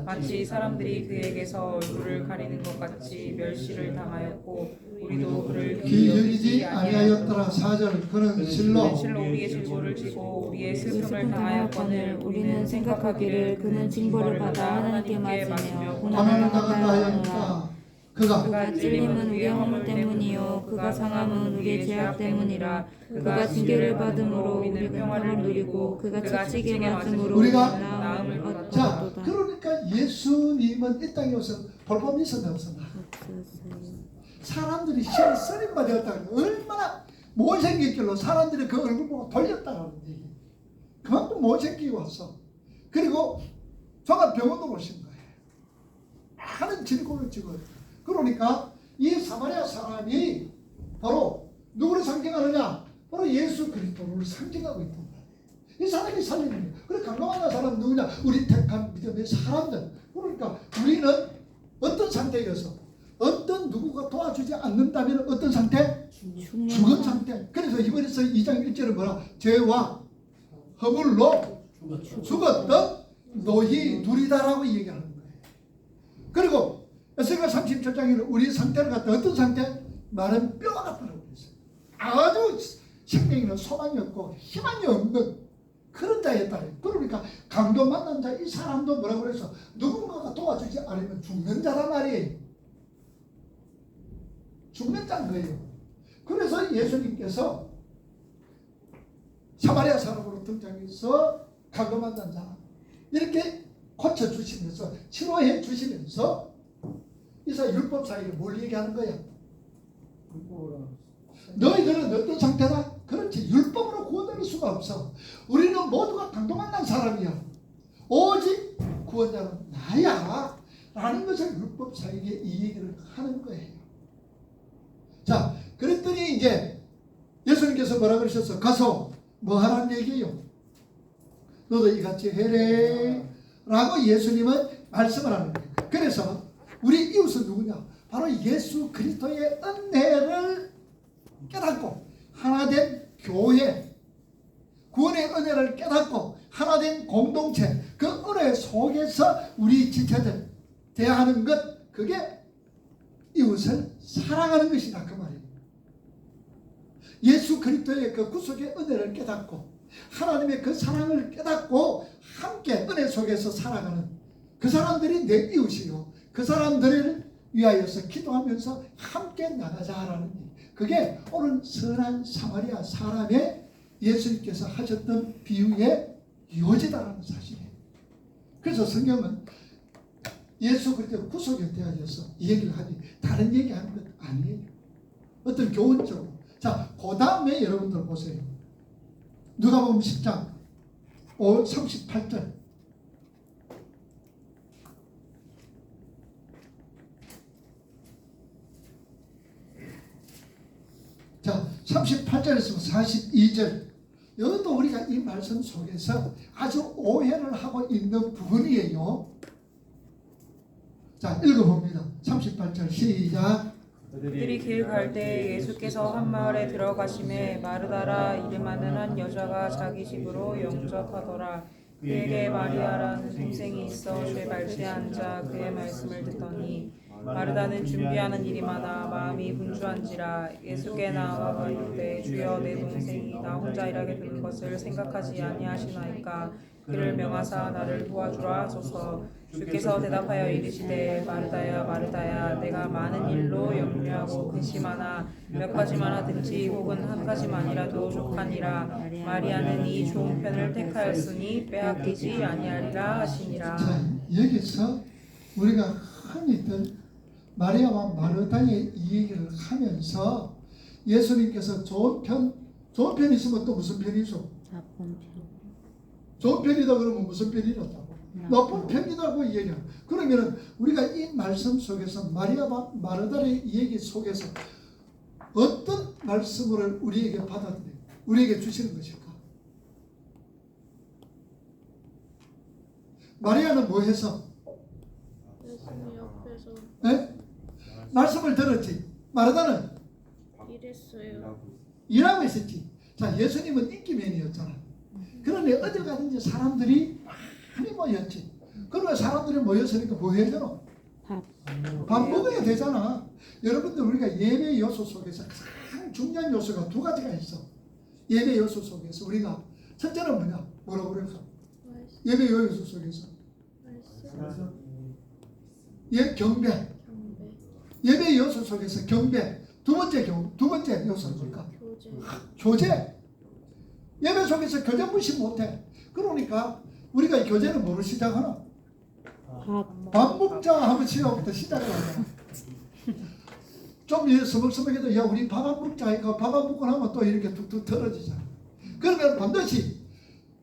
마치 사람들이 그에게서 얼굴을 가리는 것 같이 멸시를 당하였고 우리도 그를 귀 여기지 아니하였더라. 4절. 그는 실로 우리의 질고를 지고 우리의 슬픔을 슬픔을 당하였거늘 우리는 생각하기를 그는 징벌을 받아 하나님께 맞으며 고난을 고난을 당한다 당한다 하였다. 하였다. 그가 그가 찔림은 우리의 허물 때문이요 그가 상함은 우리의 죄악 때문이라. 그가 징계를 받음으로 우리는 평화를 누리고 그가 채찍에 맞음으로 우리가 나음을 자, 얻었도다. 그러니까 예수님은 이 땅에 오서 볼법이 있었나 없었나? 없었어요. 사람들이 시험에 쓰림바 되었다는 거 얼마나 못생겼길로 사람들이 그 얼굴 보고 돌렸다는 얘기. 그만큼 못생기고 왔어. 그리고 종합병원으로 오신 거예요. 많은 질고를 지고. 그러니까 이 사마리아 사람이 바로 누구를 상징하느냐? 바로 예수 그리스도를 상징하고 있단 말이에요. 이 사람이 살리는 거예요. 그래 강동하는 사람은 누구냐? 우리 택한 믿음의 사람들. 그러니까 우리는 어떤 상태여서 어떤 누구가 도와주지 않는다면 어떤 상태? 죽은 상태. 그래서 이번에서 2장 1절은 뭐라? 죄와 허물로 죽었던 너희 둘이다라고 얘기하는 거예요. 그리고 에스겔 37장에는 우리 상태를 갖다 어떤 상태? 마른 뼈가 같다고 그랬어요. 아주 생명이 있는 소망이 없고 희망이 없는 그런 자였다. 그러니까 강도 만난 자 이 사람도 뭐라고 그래서 누군가가 도와주지 않으면 죽는 자란 말이에요. 죽는 자인 거예요. 그래서 예수님께서 사마리아 사람으로 등장해서 강도 만난 자 이렇게 고쳐주시면서 치료해 주시면서 이사 율법 사이를 뭘 얘기하는 거야? 너희들은 어떤 상태다? 그렇지. 율법으로 구원될 수가 없어. 우리는 모두가 강도 만난 사람이야. 오직 구원자는 나야. 라는 것을 율법사에게 이 얘기를 하는 거예요. 자, 그랬더니 이제 예수님께서 뭐라 그러셨어? 가서 뭐 하라는 얘기예요? 너도 이같이 해래 라고 예수님은 말씀을 하는 거예요. 그래서 우리 이웃은 누구냐? 바로 예수 그리스도의 은혜를 깨닫고 하나된 교회, 구원의 은혜를 깨닫고 하나된 공동체, 그 은혜 속에서 우리 지체들 대하는 것, 그게 이웃을 사랑하는 것이다, 그 말이에요. 예수 그리스도의 그 구속의 은혜를 깨닫고 하나님의 그 사랑을 깨닫고 함께 은혜 속에서 살아가는 그 사람들이 내 이웃이요, 그 사람들을 위하여서 기도하면서 함께 나가자라는 일. 그게 오늘 선한 사마리아 사람의 예수님께서 하셨던 비유의 요지다라는 사실이에요. 그래서 성경은 예수 그리스도 구속에 대하여서 이 얘기를 하니 다른 얘기하는 것 아니에요. 어떤 교훈적으로. 자, 그 다음에 여러분들 보세요. 누가복음 10장 38절. 자, 38절에서 42절. 여기도 우리가 이 말씀 속에서 아주 오해를 하고 있는 부분이에요. 자, 읽어봅니다. 38절 시작. 그들이 길 갈 때 예수께서 한 마을에 들어가심에 마르다라 이름하는 한 여자가 자기 집으로 영접하더라. 그에게 마리아라는 동생이 있어 죄 발치에 앉아 그의 말씀을 듣더니 마르다는 준비하는 일이 많아 마음이 분주한지라. 예수께 나아가 이르되 주여 내 동생이 나 혼자 일하게 두는 것을 생각하지 아니하시나이까. 그를 명하사 나를 도와주라 하소서. 주께서 대답하여 이르시되 마르다야 마르다야 내가 많은 일로 염려하고 근심하나 몇 가지만 하든지 혹은 한 가지만이라도 족하니라. 마리아는 이 좋은 편을 택하였으니 빼앗기지 아니하리라 하시니라. 자, 여기서 우리가 흔히들 마리아와 마르다의 이 얘기를 하면서 예수님께서 좋은 편 있으면 또 무슨 편이죠? 나쁜 편. 좋은 편이다 그러면 무슨 편이라고? 나쁜 편이라고 얘기해요. 그러면 우리가 이 말씀 속에서 마리아와 마르다의 얘기 속에서 어떤 말씀을 우리에게 받아들여 우리에게 주시는 것일까? 마리아는 뭐 해서? 예수님 옆에서 네? 말씀을 들었지. 마르다는 일했어요. 일하고 있었지. 자, 예수님은 인기맨이었잖아. 그러니 어딜 가든지 사람들이 많이 모였지. 그러면 사람들이 모였으니까 뭐 해야 되나? 밥 먹어야 되잖아. 여러분들 우리가 예배 요소 속에서 가장 중요한 요소가 두 가지가 있어. 예배 요소 속에서 우리가 첫째는 뭐냐? 뭐라고 그럴까? 예배 요소 속에서 경배. 예배 요소 속에서 경배. 두 번째 요소는 뭘까? 교제. 예배 속에서 교제 무시 못해. 그러니까 우리가 이 교제는 뭐로 시작하나? 밥 먹자 하면 시작부터 시작을 하잖아. 좀 서먹서먹해도 야 우리 밥 안 먹자 하니까 밥 안 먹고 나면 또 이렇게 툭툭 틀어지잖아. 그러면 반드시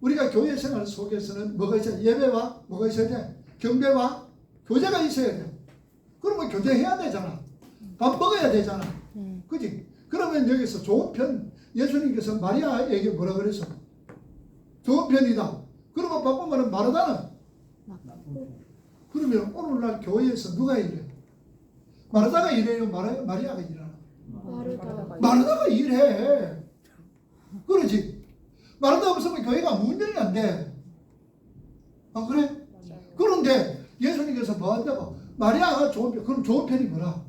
우리가 교회 생활 속에서는 뭐가 있어야 돼? 예배와 뭐가 있어야 돼? 경배와 교제가 있어야 돼. 그러면 교제해야 되잖아. 밥 먹어야 되잖아. 그지? 그러면 여기서 좋은 편, 예수님께서 마리아에게 뭐라 그랬어? 좋은 편이다. 그러면 바쁘면 마르다는? 그러면 오늘날 교회에서 누가 일해? 마르다가 일해요? 마리아가 일하나? 마르다가 일해. 그러지? 마르다 없으면 교회가 운영이 안 돼. 아, 그래? 그런데 예수님께서 뭐 한다고? 마리아가 좋은 편. 그럼 좋은 편이 뭐라?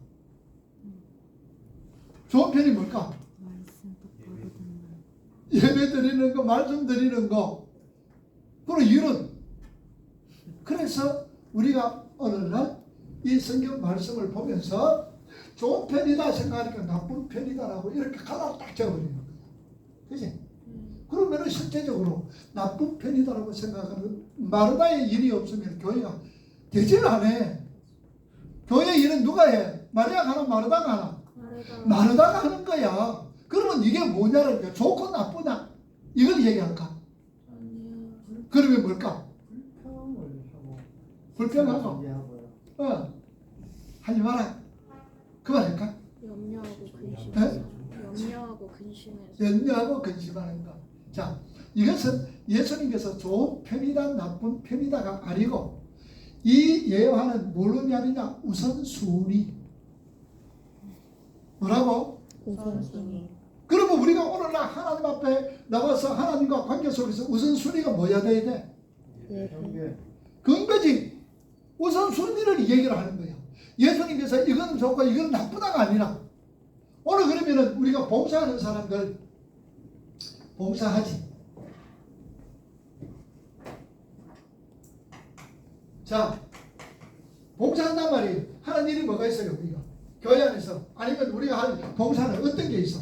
좋은 편이 뭘까? 예배 드리는 거, 말씀 드리는 거. 그리고 일은. 그래서 우리가 오늘날 이 성경 말씀을 보면서 좋은 편이다 생각하니까 나쁜 편이다라고 이렇게 가닥 딱 적어버리는 거예요. 그치? 그러면 실제적으로 나쁜 편이다라고 생각하는 마르다의 일이 없으면 교회가 되질 않아. 교회 일은 누가 해? 마리아가 하나 마르다가 하나? 마르다가 하는 거야. 그러면 이게 뭐냐는 거야. 좋고 나쁘냐? 이걸 얘기할까? 그러면 뭘까? 불평하고. 하지 마라. 그 말일까? 염려하고 근심해서. 염려하고 근심해서. 염려하고 근심하는 것. 자, 이것은 예수님께서 좋은 편이다 나쁜 편이다가 아니고 이 예화는 뭘로 의미하느냐? 우선순위. 뭐라고? 우선순위. 그러면 우리가 오늘날 하나님 앞에 나와서 하나님과 관계 속에서 우선순위가 뭐야 돼야 돼? 경계. 그런 거지. 우선순위를 얘기를 하는 거예요. 예수님께서 이거는 좋고 이거는 나쁘다가 아니라 오늘 그러면은 우리가 봉사하는 사람들 봉사하지. 자, 봉사한단 말이에요. 하는 일이 뭐가 있어요, 우리가? 교회 안에서. 아니면 우리가 할 봉사는 어떤 게 있어?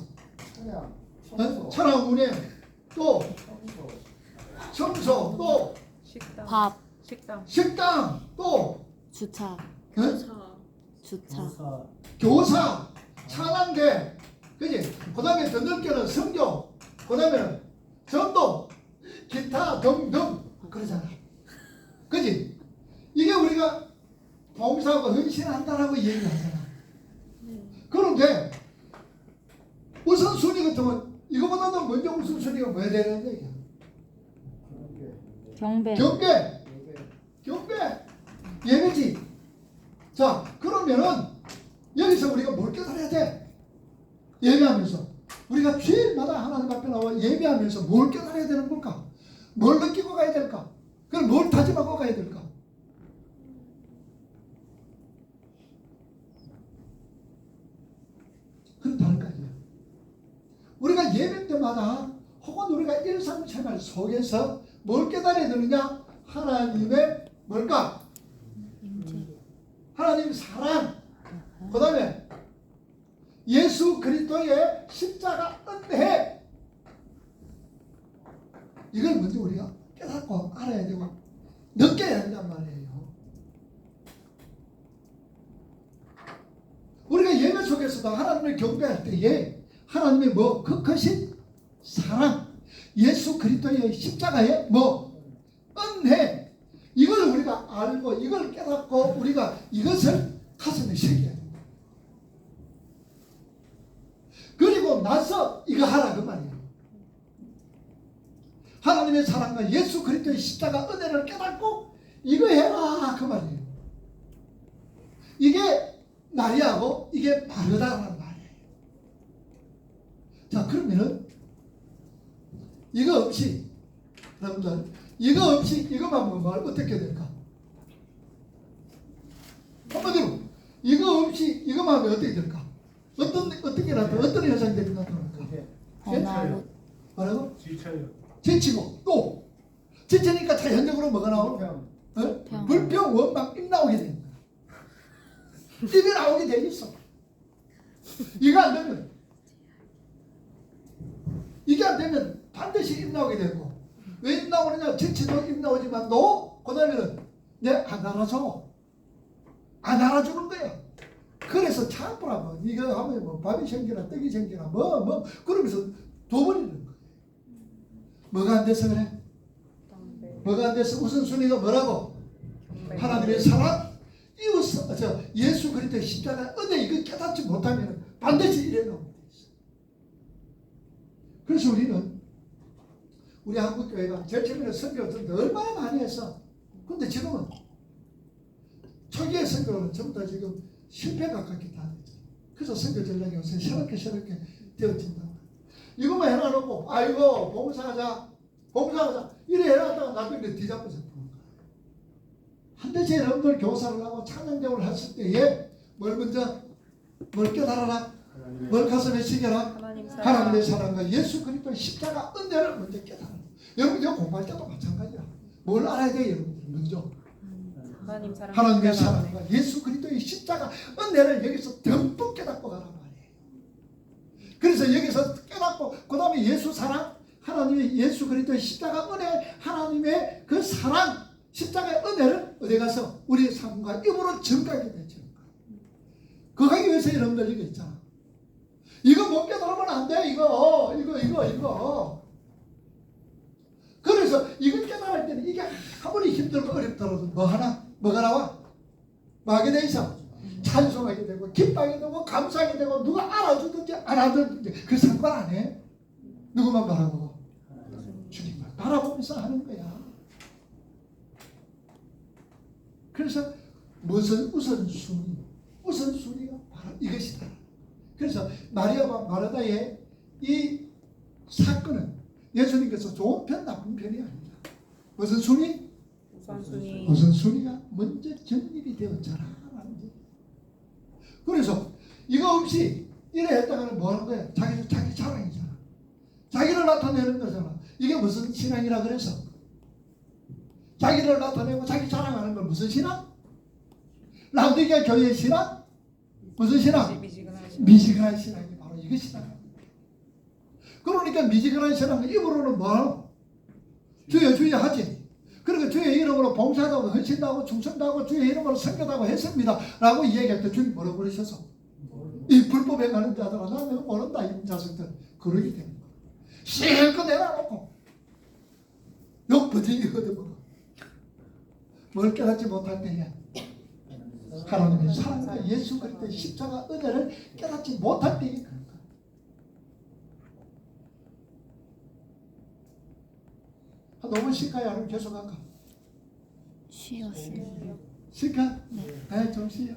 찬양. 찬양 운행, 또 청소, 또 식당. 밥, 식당. 식당, 또 주차, 사. 주차, 교사, 찬양대, 그지? 그 다음에 더 넓게는 성교, 그 다음에는 전도, 기타 등등 그러잖아. 그지? 이게 우리가 봉사하고 헌신한다라고 얘기를 하잖아. 그런데 우선순위 같으면 이거보다는 먼저 우선순위가 뭐야 되는 얘기야? 경계. 경배, 경배, 예배지. 자, 그러면은 여기서 우리가 뭘 깨달아야 돼? 예배하면서 우리가 주일마다 하나님 앞에 나와 예배하면서 뭘 깨달아야 되는 걸까? 뭘 느끼고 가야 될까? 그럼 뭘 다짐하고 가야 될까? 그렇다는 거예요. 우리가 예배 때마다 혹은 우리가 일상생활 속에서 뭘 깨달아야 되느냐? 하나님의 뭘까? 하나님 사랑, 그 다음에 예수 그리스도의 십자가 은혜, 이걸 먼저 우리가 깨닫고 알아야 되고 느껴야 된단 말이에요. 우리가 예배 속에서도 하나님을 경배할 때에 하나님의 뭐 그 크신 사랑, 예수 그리스도의 십자가의 뭐 은혜, 이걸 우리가 알고 이걸 깨닫고 우리가 이것을 가슴에 새겨야 됩니다. 그리고 나서 이거 하라 그 말이에요. 하나님의 사랑과 예수 그리스도의 십자가 은혜를 깨닫고 이거 해라 그 말이에요. 이게 나리하고 이게 바르다라는 말이에요. 자, 그러면은 이거 없이 여러분들 이거 없이 이거만 보면 어떻게 될까? 한마디로 이거 없이 이거만 하면 어떻게 될까? 어떻게 나타나? 어떤 현상들이 나타날까? 번아웃, 뭐라고? 지쳐요. 지치고 또 지치니까 자연적으로 뭐가 나오고? 불평. 불평, 원망, 입 나오게 되는 거야. 입이 나오게 돼 있어. 이거 안 되면 이게 안 되면 반드시 입 나오게 되고, 왜 입 나오느냐? 지치도 입 나오지만 너 그다음에는 내 안 알아줘. 안 알아주는 거야. 그래서 참으라고 이거 하면 뭐 밥이 생기나 떡이 생기나 뭐 그러면서 둬버리는 거야. 뭐가 안 돼서 그래? 뭐가 안 돼서 우선순위가 뭐라고? 하나님의 사랑, 이웃, 예수 그리스도의 십자가 은혜, 이거 깨닫지 못하면 반드시 이래 나오게 돼 있어. 그래서 우리 한국교회가 제일 처음에 선교를 얼마나 많이 했어. 근데 지금은 초기의 선교는 전부 다 지금 실패 가깝게 다 됐죠. 그래서 선교 전략이 요새 새롭게 되어진다. 이것만 해놔놓고 아이고 봉사하자 이래 해놨다가 나중에 뒤잡아서 부는 거야. 한대체 여러분들 교사를 하고 찬양대회를 했을 때에 뭘 깨달아라? 뭘 가슴에 새겨라? 하나님의 사랑과 예수 그리스도의 십자가 은혜를 먼저 깨달아. 여러분 이거 공부할 때도 마찬가지야. 뭘 알아야 돼 여러분들 먼저? 하나님의 사랑과 예수 그리스도의 십자가 은혜를 여기서 듬뿍 깨닫고 가란 말이에요. 그래서 여기서 깨닫고 그 다음에 예수 사랑, 하나님의 예수 그리스도의 십자가 은혜, 하나님의 그 사랑, 십자가의 은혜를 어디 가서 우리의 삶과 입으로 증가하게 되죠. 그거 하기 위해서 여러분들 이거 있잖아. 이거 못 깨달으면 안 돼. 이거. 그래서 이걸 깨달을 때는 이게 아무리 힘들고 어렵더라도 뭐가 나와? 뭐하게 돼 있어? 찬송하게 되고 기뻐하게 되고 감사하게 되고 누가 알아주든지 안 알아주든지 그 상관 안 해. 누구만 바라보고? 주님만 바라보면서 하는 거야. 그래서 무슨 우선순위가 바로 이것이다. 그래서 마리아와 마르다의 이 사건은 예수님께서 좋은 편 나쁜 편이 아니다. 무슨 순위? 우선순위. 우선순위가 먼저 정립이 되었잖아. 그래서 이거 없이 이래 했다가는 뭐 하는 거야? 자기 자랑이잖아. 자기를 나타내는 거잖아. 이게 무슨 신앙이라 그래서? 자기를 나타내고 자기 자랑하는 건 무슨 신앙? 라우디게아 교회의 신앙? 무슨 신앙? 미지근한 신앙이 바로 이것이다. 그러니까 미지근한 신앙은 입으로는 뭐하노? 주여 주여 하지. 그러니까 주의 이름으로 봉사하고 헌신하고 충성도 하고 주의 이름으로 섬겨다고 했습니다 라고 이야기할 때 주님 뭐라고 그러셔서 이 불법에 가는 자들아 나는 모른다 이 자식들 그러게 되는 거야. 실컷 내놔놓고 욕부지기 얻어먹어. 뭘 깨닫지 못할 때에 하나님의 사랑과 예수 그리스도의 십자가 은혜를 깨닫지 못할 때에 그런 거야. 너무 쉴까요? 아니면 계속 할까? 쉬었어요. 쉴까? 네, 좀 쉬어.